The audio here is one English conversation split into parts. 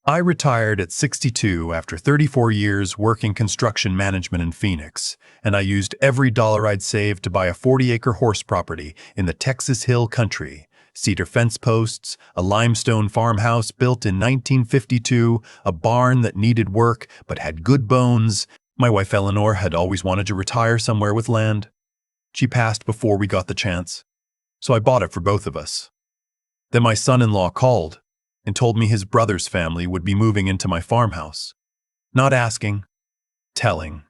I retired at 62 after 34 years working construction management in Phoenix, and I used every dollar I'd saved to buy a 40-acre horse property in the Texas Hill Country. Cedar fence posts, a limestone farmhouse built in 1952, a barn that needed work but had good bones. My wife Eleanor had always wanted to retire somewhere with land. She passed before we got the chance, so I bought it for both of us. Then my son-in-law called and told me his brother's family would be moving into my farmhouse. Not asking, telling.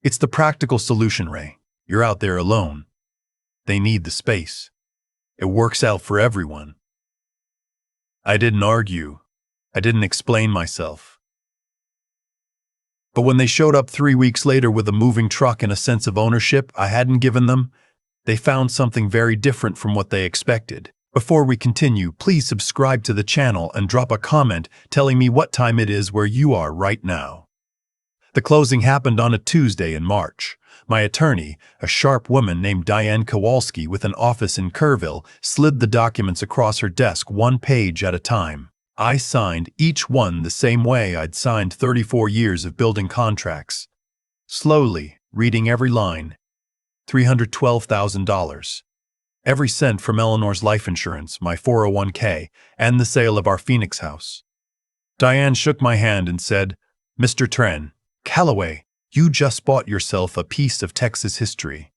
It's the practical solution, Ray. You're out there alone. They need the space. It works out for everyone. I didn't argue. I didn't explain myself. But when they showed up 3 weeks later with a moving truck and a sense of ownership I hadn't given them, they found something very different from what they expected. Before we continue, please subscribe to the channel and drop a comment telling me what time it is where you are right now. The closing happened on a Tuesday in March. My attorney, a sharp woman named Diane Kowalski with an office in Kerrville, slid the documents across her desk one page at a time. I signed each one the same way I'd signed 34 years of building contracts. Slowly, reading every line. $312,000. Every cent from Eleanor's life insurance, my 401k, and the sale of our Phoenix house. Diane shook my hand and said, "Mr. Ray Calloway, you just bought yourself a piece of Texas history."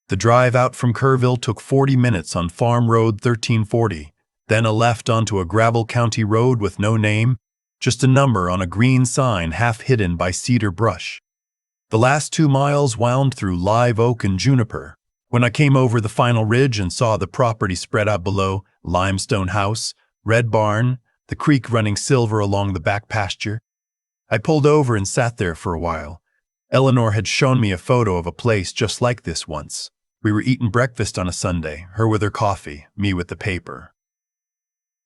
The drive out from Kerrville took 40 minutes on Farm Road 1340, then a left onto a gravel county road with no name, just a number on a green sign half hidden by cedar brush. The last 2 miles wound through live oak and juniper. When I came over the final ridge and saw the property spread out below, limestone house, red barn, the creek running silver along the back pasture, I pulled over and sat there for a while. Eleanor had shown me a photo of a place just like this once. We were eating breakfast on a Sunday, her with her coffee, me with the paper.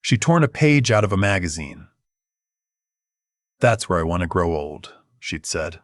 She torn a page out of a magazine. "That's where I want to grow old," she'd said.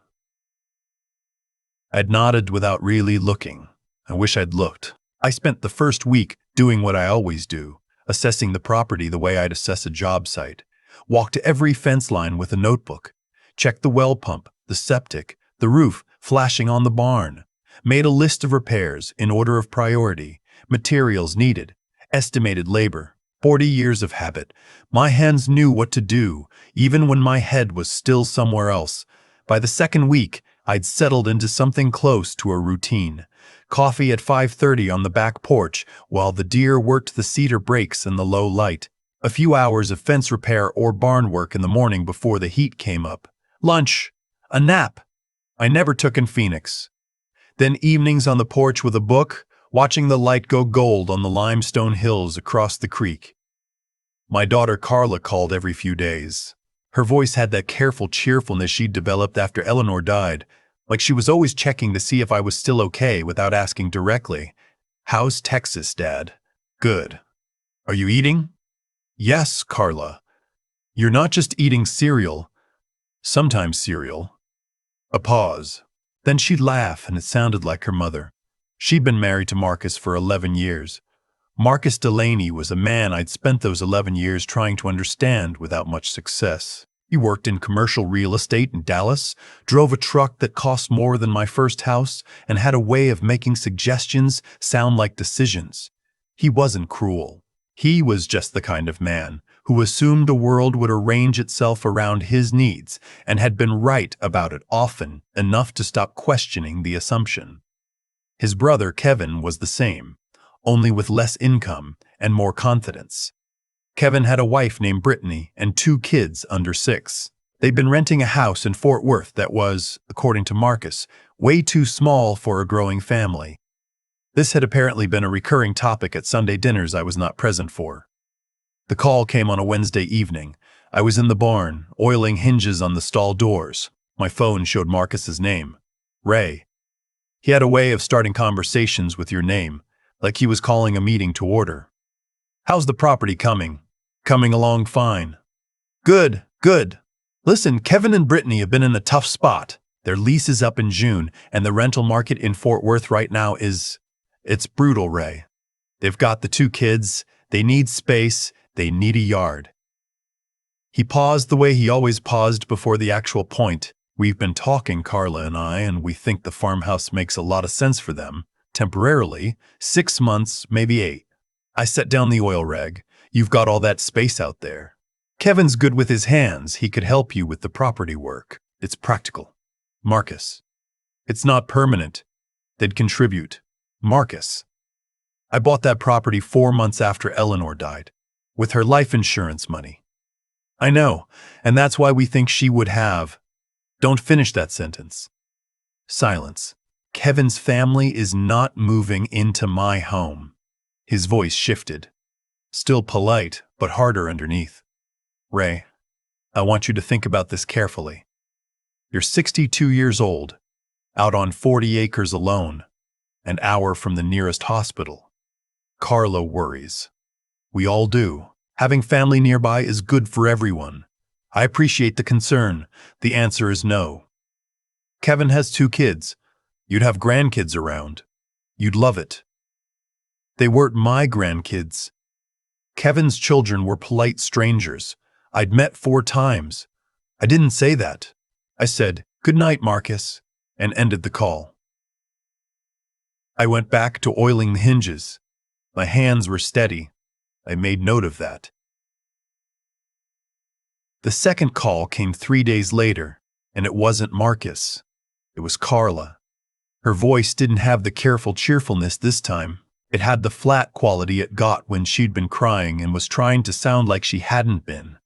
I'd nodded without really looking. I wish I'd looked. I spent the first week doing what I always do, assessing the property the way I'd assess a job site. Walked to every fence line with a notebook. Checked the well pump, the septic, the roof flashing on the barn. Made a list of repairs in order of priority, materials needed, estimated labor, 40 years of habit. My hands knew what to do, even when my head was still somewhere else. By the second week, I'd settled into something close to a routine. Coffee at 5:30 on the back porch while the deer worked the cedar brakes in the low light. A few hours of fence repair or barn work in the morning before the heat came up. Lunch. A nap. I never took in Phoenix. Then evenings on the porch with a book, watching the light go gold on the limestone hills across the creek. My daughter Carla called every few days. Her voice had that careful cheerfulness she'd developed after Eleanor died, like she was always checking to see if I was still okay without asking directly. "How's Texas, Dad?" "Good." "Are you eating?" "Yes, Carla." "You're not just eating cereal." "Sometimes cereal." A pause. Then she'd laugh, and it sounded like her mother. She'd been married to Marcus for 11 years. Marcus Delaney was a man I'd spent those 11 years trying to understand without much success. He worked in commercial real estate in Dallas, drove a truck that cost more than my first house, and had a way of making suggestions sound like decisions. He wasn't cruel. He was just the kind of man who assumed a world would arrange itself around his needs and had been right about it often enough to stop questioning the assumption. His brother Kevin was the same, only with less income and more confidence. Kevin had a wife named Brittany and 2 kids under 6. They'd been renting a house in Fort Worth that was, according to Marcus, way too small for a growing family. This had apparently been a recurring topic at Sunday dinners I was not present for. The call came on a Wednesday evening. I was in the barn, oiling hinges on the stall doors. My phone showed Marcus's name. Ray. He had a way of starting conversations with your name, like he was calling a meeting to order. "How's the property coming?" "Coming along fine." "Good, good. Listen, Kevin and Brittany have been in a tough spot. Their lease is up in June, and the rental market in Fort Worth right now it's brutal, Ray. They've got the 2 kids, they need space, they need a yard." He paused the way he always paused before the actual point. We've been talking, Carla and I, and we think the farmhouse makes a lot of sense for them. Temporarily, 6 months, maybe 8. I set down the oil rag. You've got all that space out there. Kevin's good with his hands. He could help you with the property work. It's practical. Marcus. It's not permanent. They'd contribute. Marcus. I bought that property 4 months after Eleanor died, with her life insurance money. I know, and that's why we think she would have. Don't finish that sentence. Silence. Kevin's family is not moving into my home. His voice shifted. Still polite, but harder underneath. Ray, I want you to think about this carefully. You're 62 years old, out on 40 acres alone, an hour from the nearest hospital. Carla worries. We all do. Having family nearby is good for everyone. I appreciate the concern. The answer is no. Kevin has 2 kids. You'd have grandkids around. You'd love it. They weren't my grandkids. Kevin's children were polite strangers I'd met 4 times. I didn't say that. I said, "Good night, Marcus," and ended the call. I went back to oiling the hinges. My hands were steady. I made note of that. The second call came 3 days later, and it wasn't Marcus. It was Carla. Her voice didn't have the careful cheerfulness this time. It had the flat quality it got when she'd been crying and was trying to sound like she hadn't been.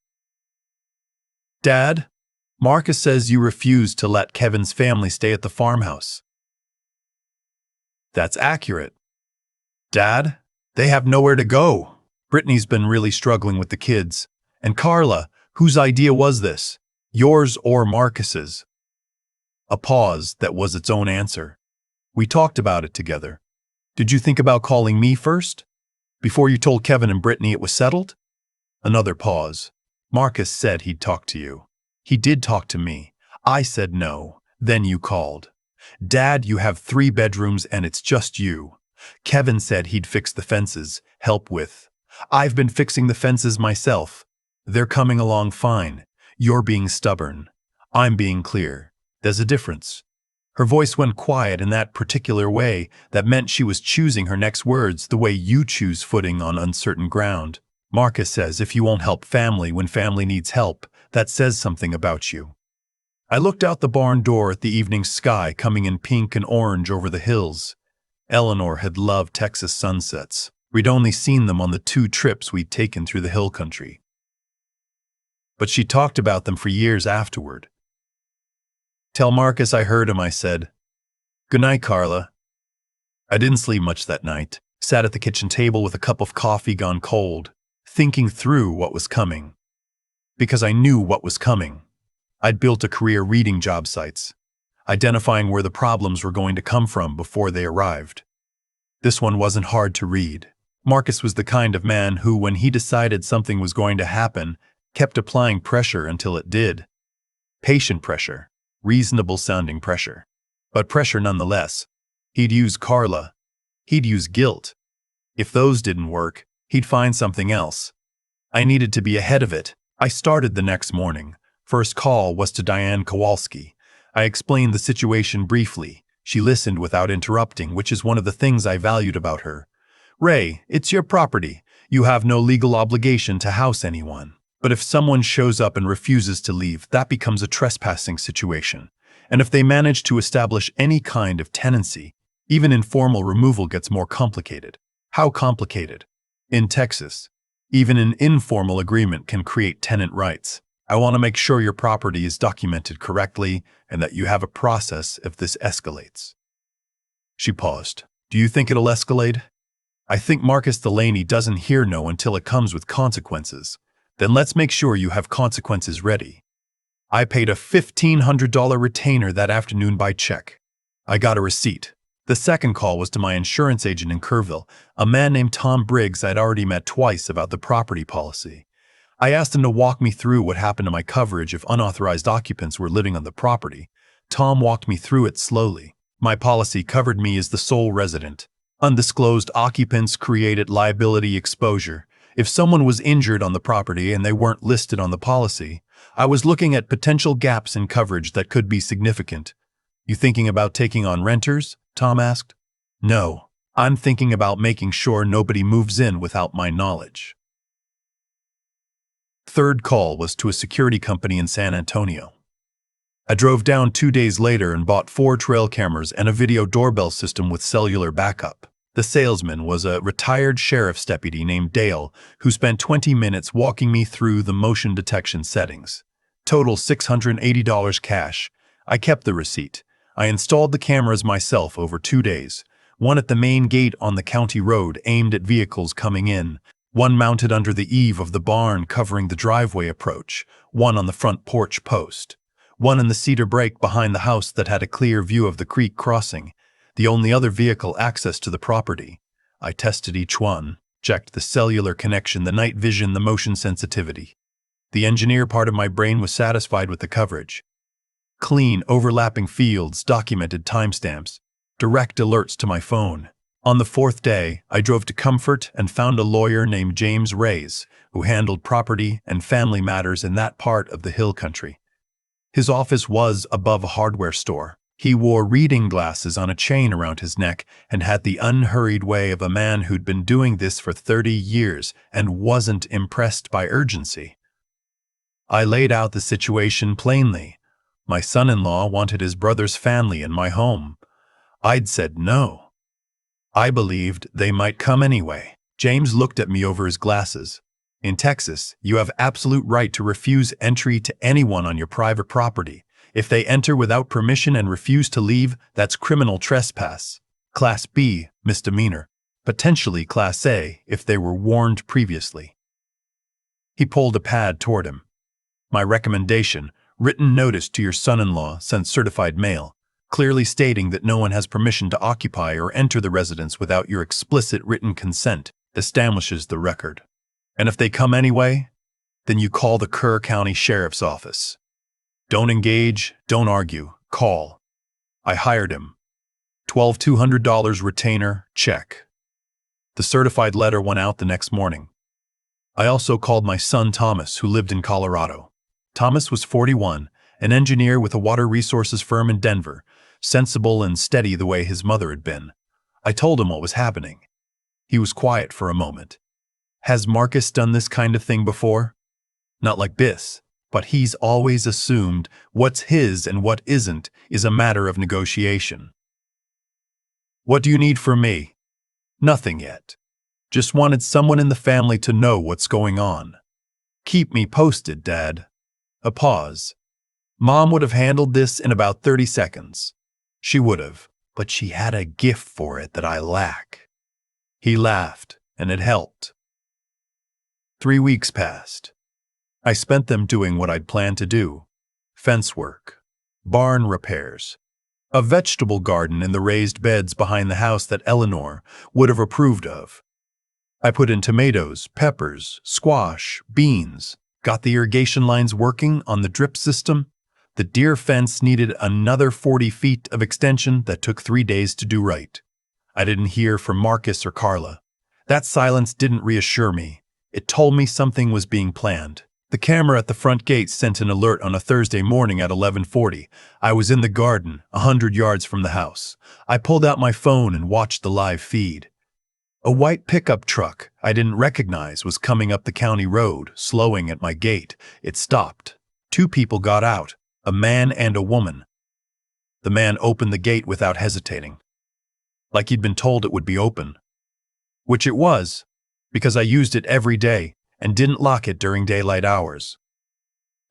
Dad, Marcus says you refused to let Kevin's family stay at the farmhouse. That's accurate. Dad, they have nowhere to go. Brittany's been really struggling with the kids. And Carla, whose idea was this? Yours or Marcus's? A pause that was its own answer. We talked about it together. Did you think about calling me first? Before you told Kevin and Brittany it was settled? Another pause. Marcus said he'd talk to you. He did talk to me. I said no. Then you called. Dad, you have 3 bedrooms and it's just you. Kevin said he'd fix the fences, help with. I've been fixing the fences myself. They're coming along fine. You're being stubborn. I'm being clear. There's a difference. Her voice went quiet in that particular way that meant she was choosing her next words the way you choose footing on uncertain ground. Marcus says if you won't help family when family needs help, that says something about you. I looked out the barn door at the evening sky coming in pink and orange over the hills. Eleanor had loved Texas sunsets. We'd only seen them on the 2 trips we'd taken through the hill country. But she talked about them for years afterward. Tell Marcus I heard him, I said. Good night, Carla. I didn't sleep much that night. Sat at the kitchen table with a cup of coffee gone cold, thinking through what was coming. Because I knew what was coming. I'd built a career reading job sites, identifying where the problems were going to come from before they arrived. This one wasn't hard to read. Marcus was the kind of man who, when he decided something was going to happen, kept applying pressure until it did. Patient pressure, reasonable-sounding pressure, but pressure nonetheless. He'd use Carla. He'd use guilt. If those didn't work, he'd find something else. I needed to be ahead of it. I started the next morning. First call was to Diane Kowalski. I explained the situation briefly. She listened without interrupting, which is one of the things I valued about her. Ray, it's your property. You have no legal obligation to house anyone. But if someone shows up and refuses to leave, that becomes a trespassing situation. And if they manage to establish any kind of tenancy, even informal removal gets more complicated. How complicated? In Texas, even an informal agreement can create tenant rights. I want to make sure your property is documented correctly and that you have a process if this escalates. She paused. Do you think it'll escalate? I think Marcus Delaney doesn't hear no until it comes with consequences. Then let's make sure you have consequences ready. I paid a $1,500 retainer that afternoon by check. I got a receipt. The second call was to my insurance agent in Kerrville, a man named Tom Briggs I'd already met twice about the property policy. I asked him to walk me through what happened to my coverage if unauthorized occupants were living on the property. Tom walked me through it slowly. My policy covered me as the sole resident. Undisclosed occupants created liability exposure. If someone was injured on the property and they weren't listed on the policy, I was looking at potential gaps in coverage that could be significant. "You thinking about taking on renters?" Tom asked. "No, I'm thinking about making sure nobody moves in without my knowledge." Third call was to a security company in San Antonio. I drove down 2 days later and bought 4 trail cameras and a video doorbell system with cellular backup. The salesman was a retired sheriff's deputy named Dale, who spent 20 minutes walking me through the motion detection settings. Total $680 cash. I kept the receipt. I installed the cameras myself over 2 days. One at the main gate on the county road aimed at vehicles coming in. One mounted under the eave of the barn covering the driveway approach. One on the front porch post. One in the cedar break behind the house that had a clear view of the creek crossing, the only other vehicle access to the property. I tested each one, checked the cellular connection, the night vision, the motion sensitivity. The engineer part of my brain was satisfied with the coverage. Clean, overlapping fields, documented timestamps, direct alerts to my phone. On the 4th day, I drove to Comfort and found a lawyer named James Reyes, who handled property and family matters in that part of the hill country. His office was above a hardware store. He wore reading glasses on a chain around his neck and had the unhurried way of a man who'd been doing this for 30 years and wasn't impressed by urgency. I laid out the situation plainly. My son-in-law wanted his brother's family in my home. I'd said no. I believed they might come anyway. James looked at me over his glasses. "In Texas, you have absolute right to refuse entry to anyone on your private property. If they enter without permission and refuse to leave, that's criminal trespass. Class B, misdemeanor. Potentially Class A if they were warned previously." He pulled a pad toward him. "My recommendation, written notice to your son-in-law, sent certified mail, clearly stating that no one has permission to occupy or enter the residence without your explicit written consent, establishes the record. And if they come anyway, then you call the Kerr County Sheriff's Office. Don't engage, don't argue, call." I hired him. $12,200 retainer, check. The certified letter went out the next morning. I also called my son Thomas, who lived in Colorado. Thomas was 41, an engineer with a water resources firm in Denver, sensible and steady the way his mother had been. I told him what was happening. He was quiet for a moment. "Has Marcus done this kind of thing before?" "Not like this, but he's always assumed what's his and what isn't is a matter of negotiation." "What do you need from me?" "Nothing yet. Just wanted someone in the family to know what's going on." "Keep me posted, Dad." A pause. "Mom would have handled this in about 30 seconds. She would have, but she had a gift for it that I lack." He laughed, and it helped. 3 weeks passed. I spent them doing what I'd planned to do: fence work, barn repairs, a vegetable garden in the raised beds behind the house that Eleanor would have approved of. I put in tomatoes, peppers, squash, beans, got the irrigation lines working on the drip system. The deer fence needed another 40 feet of extension that took 3 days to do right. I didn't hear from Marcus or Carla. That silence didn't reassure me. It told me something was being planned. The camera at the front gate sent an alert on a Thursday morning at 11:40. I was in the garden, 100 yards from the house. I pulled out my phone and watched the live feed. A white pickup truck I didn't recognize was coming up the county road, slowing at my gate. It stopped. 2 people got out, a man and a woman. The man opened the gate without hesitating, like he'd been told it would be open. Which it was, because I used it every day and didn't lock it during daylight hours.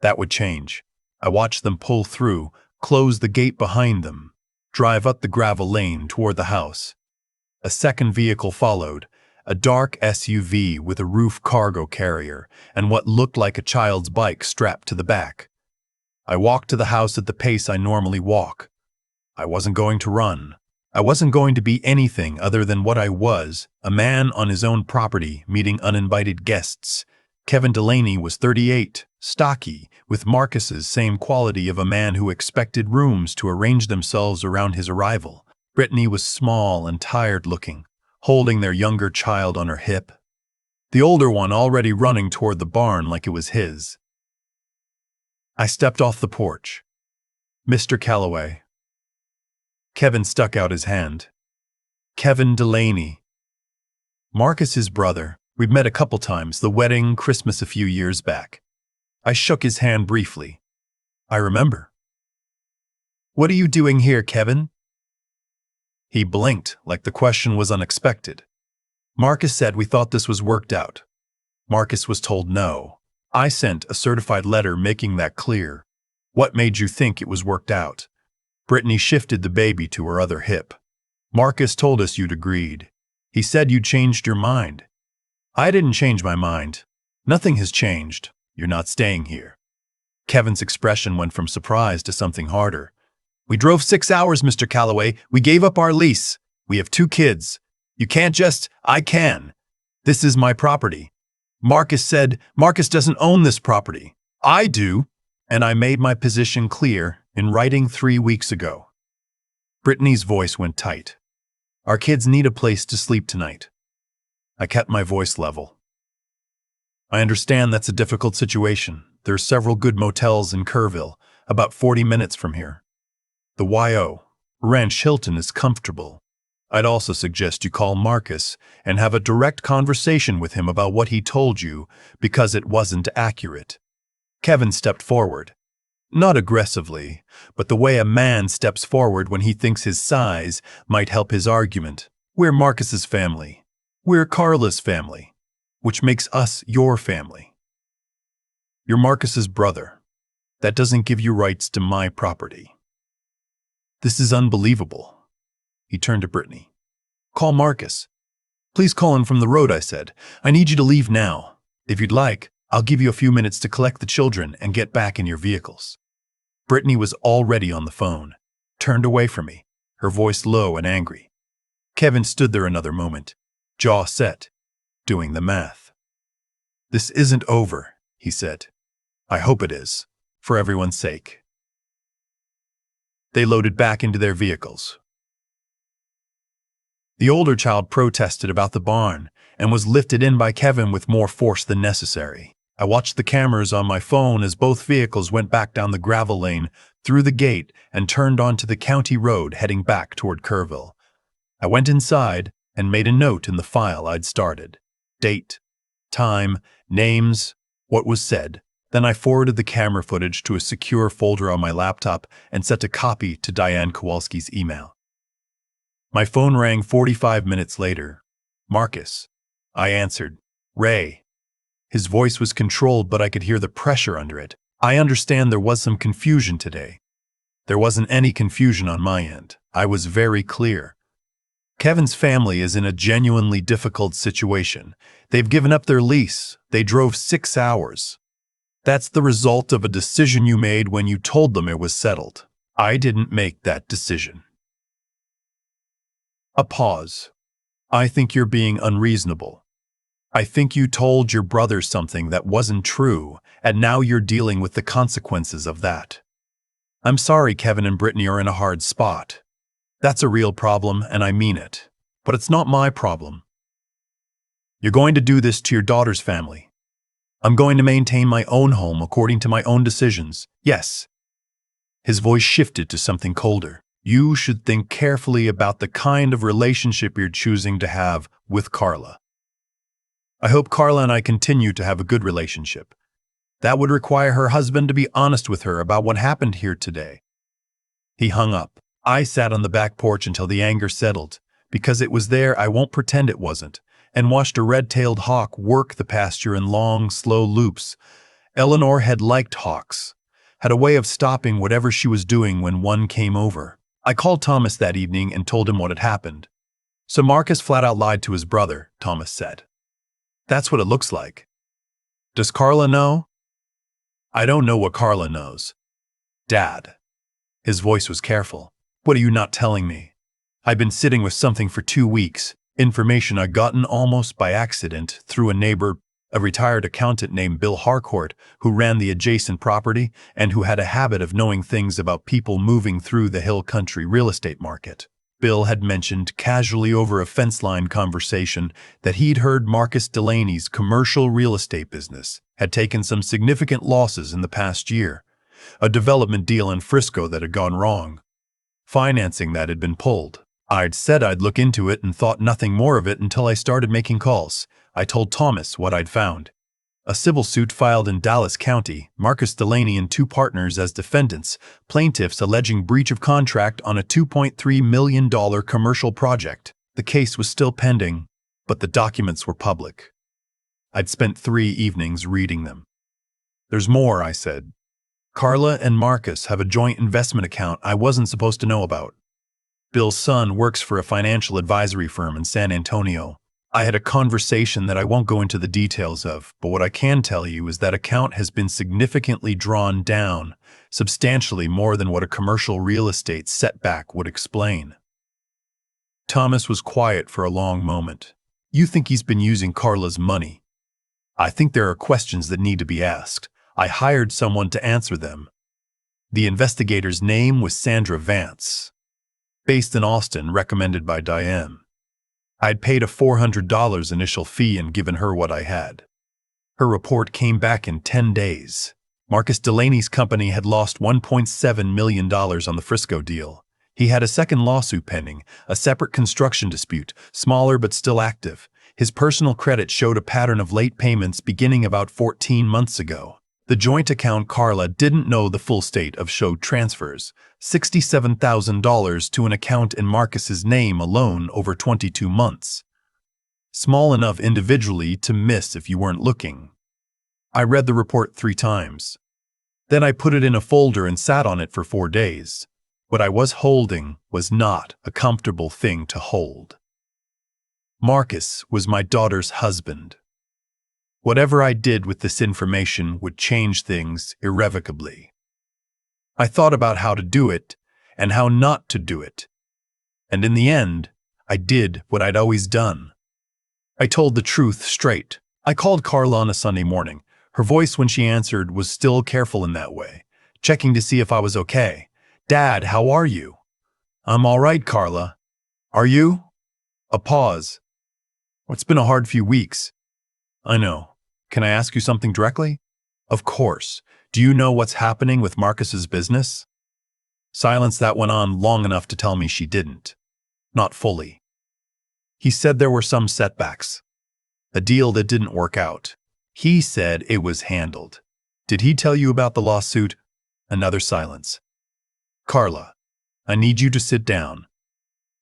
That would change. I watched them pull through, close the gate behind them, drive up the gravel lane toward the house. A second vehicle followed, a dark SUV with a roof cargo carrier and what looked like a child's bike strapped to the back. I walked to the house at the pace I normally walk. I wasn't going to run. I wasn't going to be anything other than what I was, a man on his own property meeting uninvited guests. Kevin Delaney was 38, stocky, with Marcus's same quality of a man who expected rooms to arrange themselves around his arrival. Brittany was small and tired-looking, holding their younger child on her hip. the older one already running toward the barn like it was his. I stepped off the porch. Mr. Calloway. Kevin stuck out his hand. Kevin Delaney. Marcus, his brother. We'd met a couple times, the wedding, Christmas a few years back. I shook his hand briefly. I remember. What are you doing here, Kevin? He blinked, like the question was unexpected. Marcus said we thought this was worked out. Marcus was told no. I sent a certified letter making that clear. What made you think it was worked out? Brittany shifted the baby to her other hip. Marcus told us you'd agreed. He said you changed your mind. I didn't change my mind. Nothing has changed. You're not staying here. Kevin's expression went from surprise to something harder. We drove 6 hours, Mr. Calloway. We gave up our lease. We have 2 kids. You can't just, I can. This is my property. Marcus said, Marcus doesn't own this property. I do. And I made my position clear in writing 3 weeks ago. Brittany's voice went tight. Our kids need a place to sleep tonight. I kept my voice level. I understand that's a difficult situation. There are several good motels in Kerrville, about 40 minutes from here. The YO, Ranch Hilton, is comfortable. I'd also suggest you call Marcus and have a direct conversation with him about what he told you because it wasn't accurate. Kevin stepped forward. Not aggressively, but the way a man steps forward when he thinks his size might help his argument. We're Marcus's family. We're Carla's family, which makes us your family. You're Marcus's brother. That doesn't give you rights to my property. This is unbelievable. He turned to Brittany. Call Marcus. Please call him from the road, I said. I need you to leave now. If you'd like, I'll give you a few minutes to collect the children and get back in your vehicles. Brittany was already on the phone, turned away from me, her voice low and angry. Kevin stood there another moment, jaw set, doing the math. This isn't over, he said. I hope it is, for everyone's sake. They loaded back into their vehicles. The older child protested about the barn and was lifted in by Kevin with more force than necessary. I watched the cameras on my phone as both vehicles went back down the gravel lane, through the gate, and turned onto the county road heading back toward Kerrville. I went inside and made a note in the file I'd started. Date, time, names, what was said. Then I forwarded the camera footage to a secure folder on my laptop and sent a copy to Diane Kowalski's email. My phone rang 45 minutes later. Marcus. I answered. Ray. His voice was controlled, but I could hear the pressure under it. I understand there was some confusion today. There wasn't any confusion on my end. I was very clear. Kevin's family is in a genuinely difficult situation. They've given up their lease. They drove 6 hours. That's the result of a decision you made when you told them it was settled. I didn't make that decision. A pause. I think you're being unreasonable. I think you told your brother something that wasn't true, and now you're dealing with the consequences of that. I'm sorry Kevin and Brittany are in a hard spot. That's a real problem, and I mean it. But it's not my problem. You're going to do this to your daughter's family. I'm going to maintain my own home according to my own decisions. Yes. His voice shifted to something colder. You should think carefully about the kind of relationship you're choosing to have with Carla. I hope Carla and I continue to have a good relationship. That would require her husband to be honest with her about what happened here today. He hung up. I sat on the back porch until the anger settled. Because it was there, I won't pretend it wasn't, and watched a red-tailed hawk work the pasture in long, slow loops. Eleanor had liked hawks, had a way of stopping whatever she was doing when one came over. I called Thomas that evening and told him what had happened. So Marcus flat out lied to his brother, Thomas said. That's what it looks like. Does Carla know? I don't know what Carla knows. Dad. His voice was careful. What are you not telling me? I've been sitting with something for 2 weeks, information I'd gotten almost by accident through a neighbor, a retired accountant named Bill Harcourt, who ran the adjacent property and who had a habit of knowing things about people moving through the hill country real estate market. Bill had mentioned casually over a fence line conversation that he'd heard Marcus Delaney's commercial real estate business had taken some significant losses in the past year. A development deal in Frisco that had gone wrong. Financing that had been pulled. I'd said I'd look into it and thought nothing more of it until I started making calls. I told Thomas what I'd found. A civil suit filed in Dallas County, Marcus Delaney and two partners as defendants, plaintiffs alleging breach of contract on a $2.3 million commercial project. The case was still pending, but the documents were public. I'd spent 3 evenings reading them. There's more, I said. Carla and Marcus have a joint investment account I wasn't supposed to know about. Bill's son works for a financial advisory firm in San Antonio. I had a conversation that I won't go into the details of, but what I can tell you is that account has been significantly drawn down, substantially more than what a commercial real estate setback would explain. Thomas was quiet for a long moment. You think he's been using Carla's money? I think there are questions that need to be asked. I hired someone to answer them. The investigator's name was Sandra Vance, based in Austin, recommended by Diane. I'd paid a $400 initial fee and given her what I had. Her report came back in 10 days. Marcus Delaney's company had lost $1.7 million on the Frisco deal. He had a second lawsuit pending, a separate construction dispute, smaller but still active. His personal credit showed a pattern of late payments beginning about 14 months ago. The joint account Carla didn't know the full state of showed transfers, $67,000 to an account in Marcus's name alone over 22 months. Small enough individually to miss if you weren't looking. I read the report 3 times. Then I put it in a folder and sat on it for 4 days. What I was holding was not a comfortable thing to hold. Marcus was my daughter's husband. Whatever I did with this information would change things irrevocably. I thought about how to do it and how not to do it. And in the end, I did what I'd always done. I told the truth straight. I called Carla on a Sunday morning. Her voice when she answered was still careful in that way, checking to see if I was okay. Dad, how are you? I'm all right, Carla. Are you? A pause. It's been a hard few weeks. I know. Can I ask you something directly? Of course. Do you know what's happening with Marcus's business? Silence that went on long enough to tell me she didn't. Not fully. He said there were some setbacks. A deal that didn't work out. He said it was handled. Did he tell you about the lawsuit? Another silence. Carla, I need you to sit down.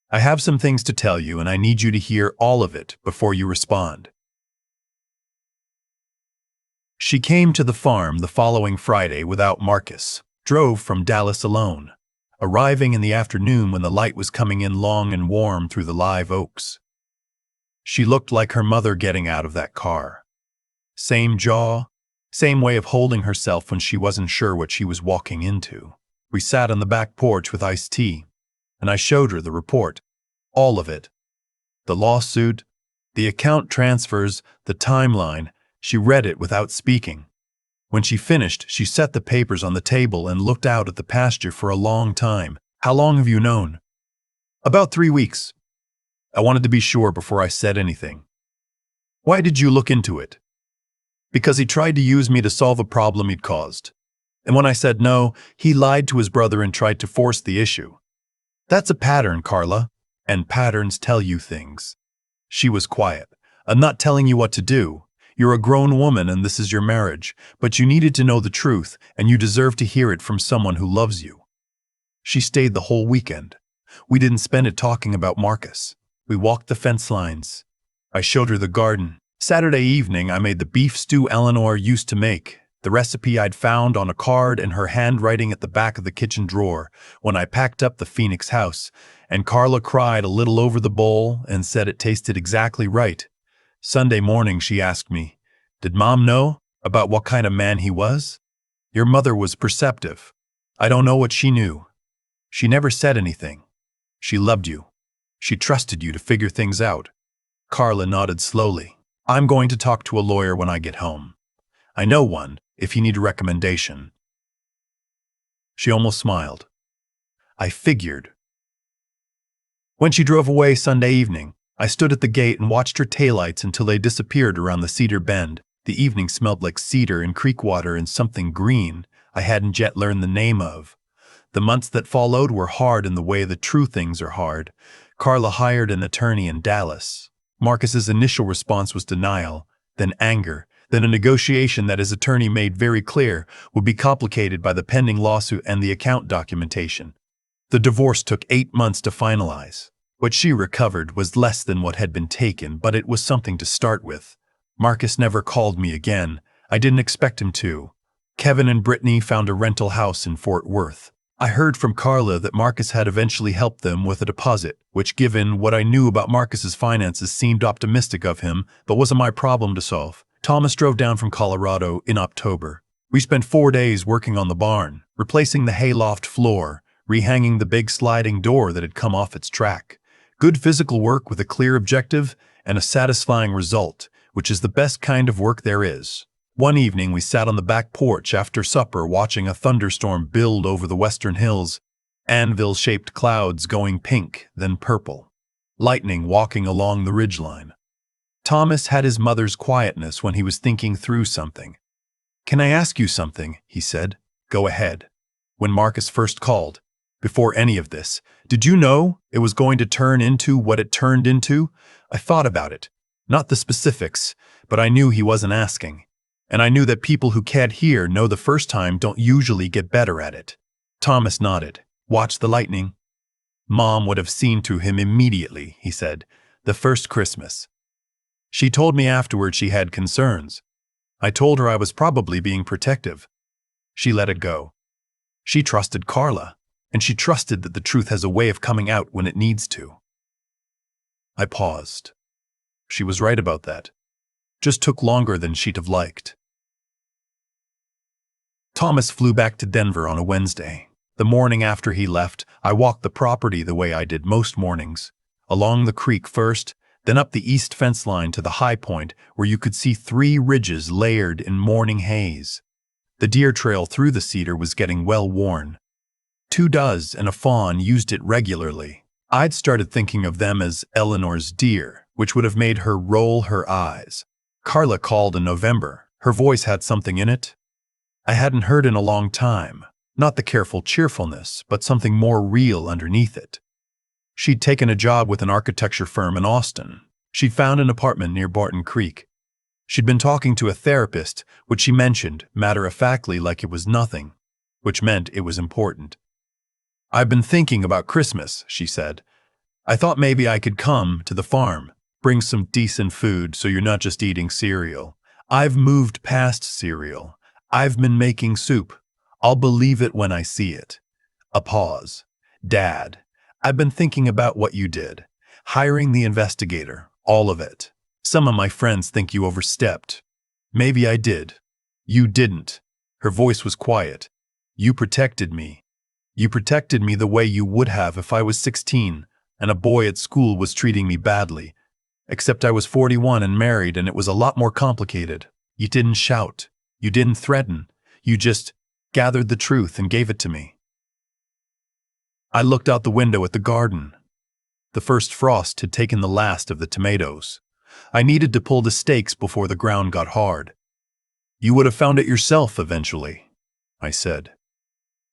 I have some things to tell you and I need you to hear all of it before you respond. She came to the farm the following Friday without Marcus, drove from Dallas alone, arriving in the afternoon when the light was coming in long and warm through the live oaks. She looked like her mother getting out of that car. Same jaw, same way of holding herself when she wasn't sure what she was walking into. We sat on the back porch with iced tea, and I showed her the report, all of it. The lawsuit, the account transfers, the timeline. She read it without speaking. When she finished, she set the papers on the table and looked out at the pasture for a long time. How long have you known? About 3 weeks. I wanted to be sure before I said anything. Why did you look into it? Because he tried to use me to solve a problem he'd caused. And when I said no, he lied to his brother and tried to force the issue. That's a pattern, Carla. And patterns tell you things. She was quiet. I'm not telling you what to do. You're a grown woman and this is your marriage, but you needed to know the truth and you deserve to hear it from someone who loves you. She stayed the whole weekend. We didn't spend it talking about Marcus. We walked the fence lines. I showed her the garden. Saturday evening, I made the beef stew Eleanor used to make, the recipe I'd found on a card and her handwriting at the back of the kitchen drawer when I packed up the Phoenix house, and Carla cried a little over the bowl and said it tasted exactly right. Sunday morning, she asked me, "Did Mom know about what kind of man he was?" Your mother was perceptive. I don't know what she knew. She never said anything. She loved you. She trusted you to figure things out. Carla nodded slowly. I'm going to talk to a lawyer when I get home. I know one, if you need a recommendation. She almost smiled. I figured. When she drove away Sunday evening, I stood at the gate and watched her taillights until they disappeared around the cedar bend. The evening smelled like cedar and creek water and something green I hadn't yet learned the name of. The months that followed were hard in the way the true things are hard. Carla hired an attorney in Dallas. Marcus's initial response was denial, then anger, then a negotiation that his attorney made very clear would be complicated by the pending lawsuit and the account documentation. The divorce took 8 months to finalize. What she recovered was less than what had been taken, but it was something to start with. Marcus never called me again. I didn't expect him to. Kevin and Brittany found a rental house in Fort Worth. I heard from Carla that Marcus had eventually helped them with a deposit, which, given what I knew about Marcus's finances, seemed optimistic of him, but wasn't my problem to solve. Thomas drove down from Colorado in October. We spent 4 days working on the barn, replacing the hayloft floor, rehanging the big sliding door that had come off its track. Good physical work with a clear objective and a satisfying result, which is the best kind of work there is. One evening we sat on the back porch after supper watching a thunderstorm build over the western hills, anvil-shaped clouds going pink, then purple, lightning walking along the ridgeline. Thomas had his mother's quietness when he was thinking through something. "Can I ask you something?" he said. "Go ahead." When Marcus first called, before any of this, did you know it was going to turn into what it turned into? I thought about it. Not the specifics, but I knew he wasn't asking. And I knew that people who can't hear know the first time don't usually get better at it. Thomas nodded. "Watch the lightning." "Mom would have seen through him immediately," he said. "The first Christmas. She told me afterward she had concerns. I told her I was probably being protective. She let it go. She trusted Carla, and she trusted that the truth has a way of coming out when it needs to." I paused. She was right about that. Just took longer than she'd have liked. Thomas flew back to Denver on a Wednesday. The morning after he left, I walked the property the way I did most mornings. Along the creek first, then up the east fence line to the high point where you could see 3 ridges layered in morning haze. The deer trail through the cedar was getting well worn. 2 does and a fawn used it regularly. I'd started thinking of them as Eleanor's deer, which would have made her roll her eyes. Carla called in November. Her voice had something in it I hadn't heard in a long time. Not the careful cheerfulness, but something more real underneath it. She'd taken a job with an architecture firm in Austin. She'd found an apartment near Barton Creek. She'd been talking to a therapist, which she mentioned matter-of-factly like it was nothing, which meant it was important. "I've been thinking about Christmas," she said. "I thought maybe I could come to the farm. Bring some decent food so you're not just eating cereal. I've moved past cereal. I've been making soup. I'll believe it when I see it." A pause. "Dad, I've been thinking about what you did. Hiring the investigator, all of it. Some of my friends think you overstepped. Maybe I did. You didn't." Her voice was quiet. "You protected me. You protected me the way you would have if I was 16 and a boy at school was treating me badly. Except I was 41 and married, and it was a lot more complicated. You didn't shout. You didn't threaten. You just gathered the truth and gave it to me." I looked out the window at the garden. The first frost had taken the last of the tomatoes. I needed to pull the stakes before the ground got hard. "You would have found it yourself eventually," I said.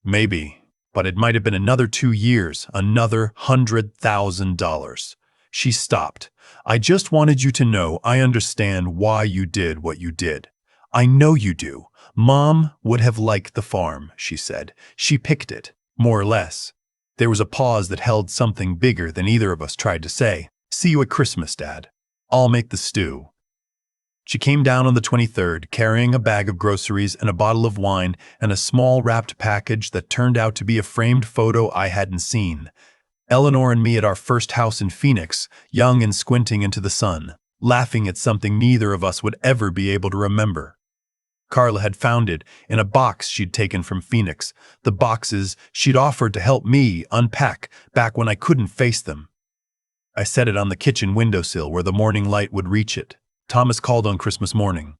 "Maybe, but it might have been another 2 years, another $100,000. She stopped. "I just wanted you to know I understand why you did what you did. I know you do. Mom would have liked the farm," she said. "She picked it, more or less." There was a pause that held something bigger than either of us tried to say. "See you at Christmas, Dad. I'll make the stew." She came down on the 23rd, carrying a bag of groceries and a bottle of wine and a small wrapped package that turned out to be a framed photo I hadn't seen. Eleanor and me at our first house in Phoenix, young and squinting into the sun, laughing at something neither of us would ever be able to remember. Carla had found it in a box she'd taken from Phoenix, the boxes she'd offered to help me unpack back when I couldn't face them. I set it on the kitchen windowsill where the morning light would reach it. Thomas called on Christmas morning.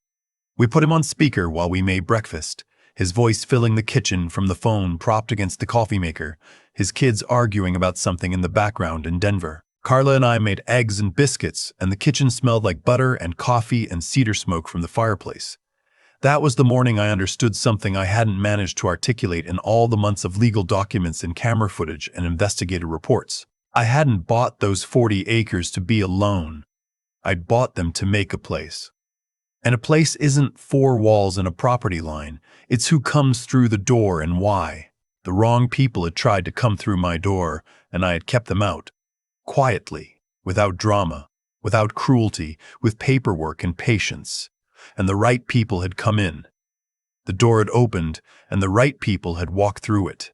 We put him on speaker while we made breakfast. his voice filling the kitchen from the phone propped against the coffee maker, his kids arguing about something in the background in Denver. Carla and I made eggs and biscuits, and the kitchen smelled like butter and coffee and cedar smoke from the fireplace. That was the morning I understood something I hadn't managed to articulate in all the months of legal documents and camera footage and investigator reports. I hadn't bought those 40 acres to be alone. I'd bought them to make a place. And a place isn't 4 walls and a property line. It's who comes through the door and why. The wrong people had tried to come through my door, and I had kept them out. Quietly, without drama, without cruelty, with paperwork and patience. And the right people had come in. The door had opened, and the right people had walked through it.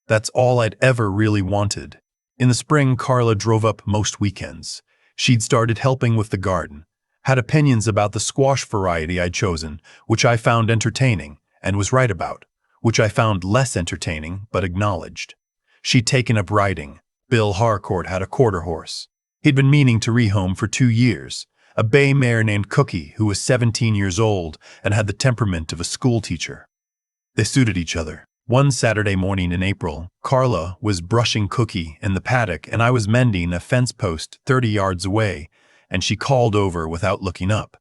That's all I'd ever really wanted. In the spring, Carla drove up most weekends. She'd started helping with the garden, had opinions about the squash variety I'd chosen, which I found entertaining, and was right about, which I found less entertaining but acknowledged. She'd taken up riding. Bill Harcourt had a quarter horse. He'd been meaning to rehome for 2 years, a bay mare named Cookie who was 17 years old and had the temperament of a schoolteacher. They suited each other. One Saturday morning in April, Carla was brushing Cookie in the paddock and I was mending a fence post 30 yards away, and she called over without looking up.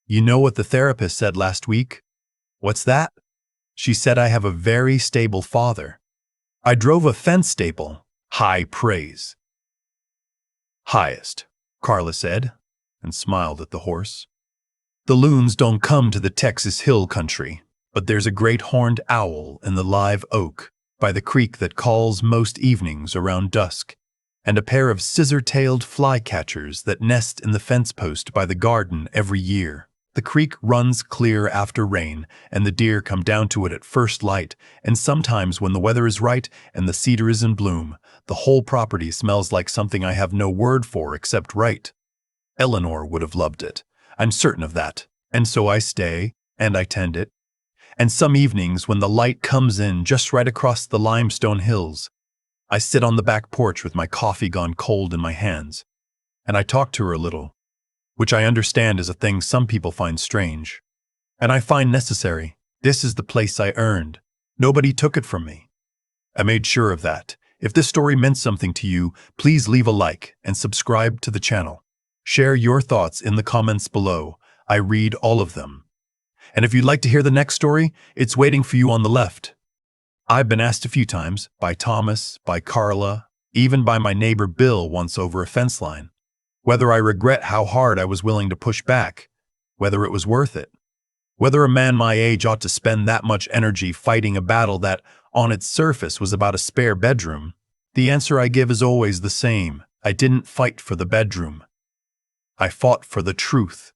"You know what the therapist said last week?" "What's that?" "She said I have a very stable father." I drove a fence stable. High praise. "Highest," Carla said, and smiled at the horse. "The loons don't come to the Texas Hill Country, but there's a great horned owl in the live oak by the creek that calls most evenings around dusk, and a pair of scissor-tailed flycatchers that nest in the fence post by the garden every year. The creek runs clear after rain, and the deer come down to it at first light, and sometimes when the weather is right and the cedar is in bloom, the whole property smells like something I have no word for except right. Eleanor would have loved it. I'm certain of that. And so I stay, and I tend it. And some evenings when the light comes in just right across the limestone hills, I sit on the back porch with my coffee gone cold in my hands, and I talk to her a little, which I understand is a thing some people find strange. And I find necessary. This is the place I earned. Nobody took it from me. I made sure of that. If this story meant something to you, please leave a like and subscribe to the channel. Share your thoughts in the comments below. I read all of them. And if you'd like to hear the next story, it's waiting for you on the left. I've been asked a few times, by Thomas, by Carla, even by my neighbor Bill once over a fence line, whether I regret how hard I was willing to push back, whether it was worth it, whether a man my age ought to spend that much energy fighting a battle that, on its surface, was about a spare bedroom. The answer I give is always the same. I didn't fight for the bedroom. I fought for the truth.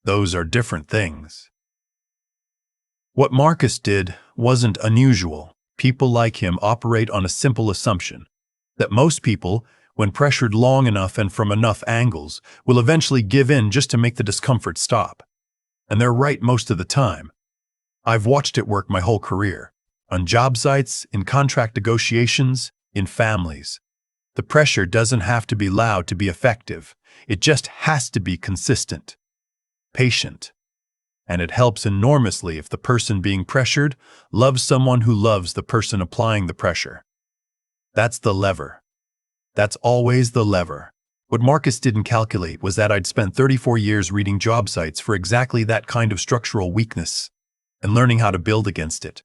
Those are different things. What Marcus did wasn't unusual. People like him operate on a simple assumption that most people, when pressured long enough and from enough angles, will eventually give in just to make the discomfort stop. And they're right most of the time. I've watched it work my whole career. On job sites, in contract negotiations, in families. The pressure doesn't have to be loud to be effective. It just has to be consistent, patient. And it helps enormously if the person being pressured loves someone who loves the person applying the pressure. That's the lever. That's always the lever. What Marcus didn't calculate was that I'd spent 34 years reading job sites for exactly that kind of structural weakness and learning how to build against it.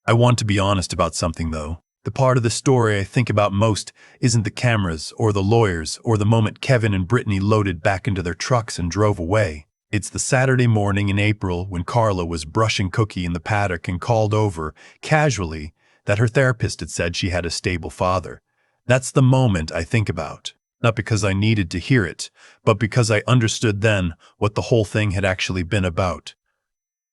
I want to be honest about something, though. The part of the story I think about most isn't the cameras or the lawyers or the moment Kevin and Brittany loaded back into their trucks and drove away. It's the Saturday morning in April when Carla was brushing Cookie in the paddock and called over, casually, that her therapist had said she had a stable father. That's the moment I think about, not because I needed to hear it, but because I understood then what the whole thing had actually been about.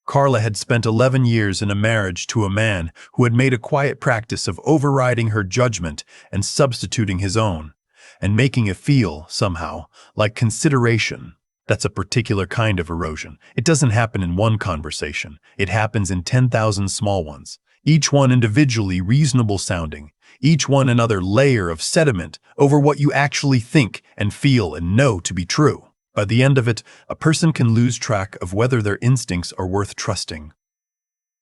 Carla had spent 11 years in a marriage to a man who had made a quiet practice of overriding her judgment and substituting his own, and making it feel, somehow, like consideration. That's a particular kind of erosion. It doesn't happen in one conversation. It happens in 10,000 small ones, each one individually reasonable sounding, each one another layer of sediment over what you actually think and feel and know to be true. By the end of it, a person can lose track of whether their instincts are worth trusting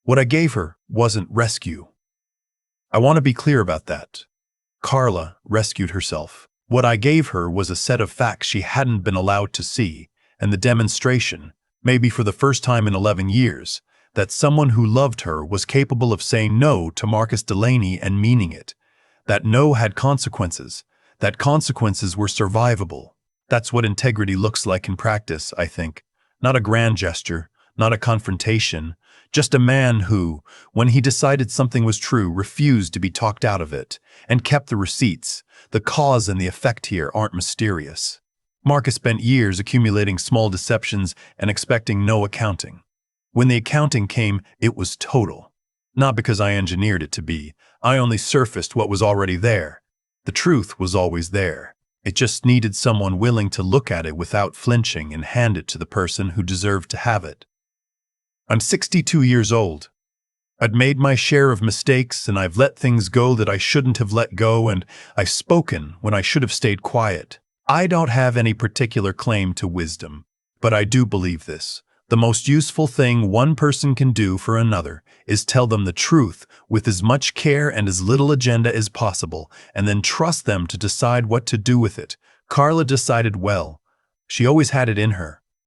What I gave her wasn't rescue. I want to be clear about that. Carla rescued herself. What I gave her was a set of facts she hadn't been allowed to see, and the demonstration, maybe for the first time in 11 years, that someone who loved her was capable of saying no to Marcus Delaney and meaning it. That no had consequences, that consequences were survivable. That's what integrity looks like in practice, I think. Not a grand gesture, not a confrontation, just a man who, when he decided something was true, refused to be talked out of it, and kept the receipts. The cause and the effect here aren't mysterious. Marcus spent years accumulating small deceptions and expecting no accounting. When the accounting came, it was total. Not because I engineered it to be. I only surfaced what was already there. The truth was always there. It just needed someone willing to look at it without flinching and hand it to the person who deserved to have it. I'm 62 years old. I'd made my share of mistakes, and I've let things go that I shouldn't have let go, and I've spoken when I should have stayed quiet. I don't have any particular claim to wisdom, but I do believe this. The most useful thing one person can do for another is tell them the truth with as much care and as little agenda as possible, and then trust them to decide what to do with it. Carla decided well. She always had it in her.